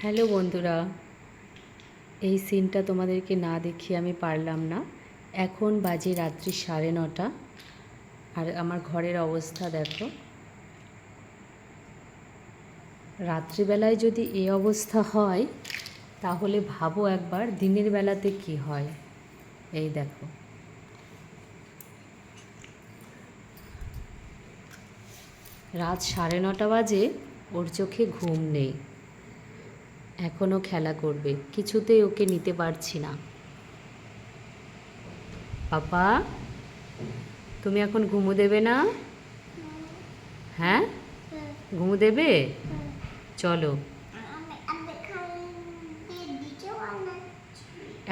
Hello বন্ধুরা, এই সিনটা তোমাদেরকে না দেখিয়ে আমি পারলাম না। এখন বাজে রাত্রি 9:30 আর আমার ঘরের অবস্থা দেখো। রাত্রিবেলায় যদি এই অবস্থা হয় তাহলে ভাবো একবার দিনের বেলাতে কি হয়। এই দেখো, রাত 9:30 বাজে, ওর চোখে ঘুম নেই, এখনও খেলা করবে, কিছুতেই ওকে নিতে পারছি না। পাপা, তুমি এখন ঘুমো দেবে না? হ্যাঁ, ঘুমো দেবে? চলো,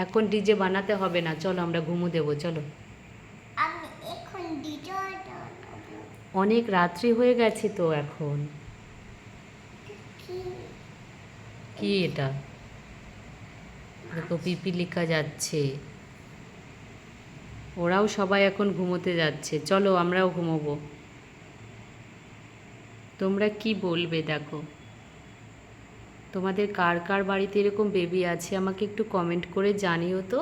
এখন ডিজে বানাতে হবে না, চলো আমরা ঘুমো দেবো। চলো, অনেক রাত্রি হয়ে গেছে তো এখন। কি এটা? দেখো পিপিলিকা যাচ্ছে, ওরাও সবাই এখন ঘুমোতে যাচ্ছে। চলো আমরাও ঘুমোবো। তোমরা কি বলবে দেখো, তোমাদের কার কার বাড়িতে এরকম বেবি আছে আমাকে একটু কমেন্ট করে জানিও তো।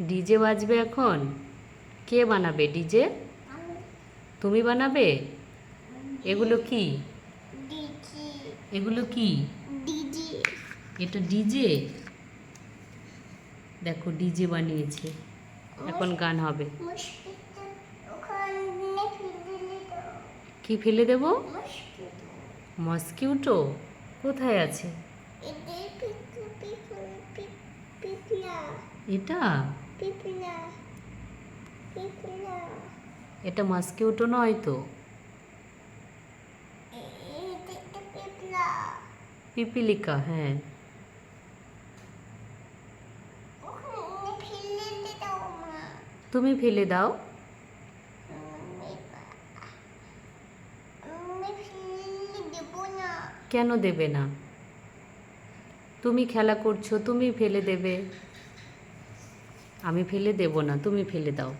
ডিজে বাজবে এখন? কে বানাবে ডিজে? তুমি বানাবে? এগুলো কি? এগুলো কি? এটা ডিজে? দেখো ডিজে বানিয়েছে, এখন গান হবে। কি ফেলে দেব? মস্কিউটো কোথায় আছে? এটা এটা মস্কিউটো নয় তো, পিপিলিকা। হ্যাঁ, তুমি ফেলে দাও। কেন দেবে না? তুমি খেলা করছো, তুমি ফেলে দেবে। আমি ফেলে দেব না, তুমি ফেলে দাও।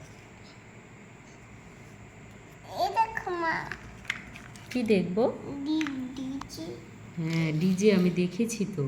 কি দেখবো? হ্যাঁ, ডিজে আমি দেখেছি তো।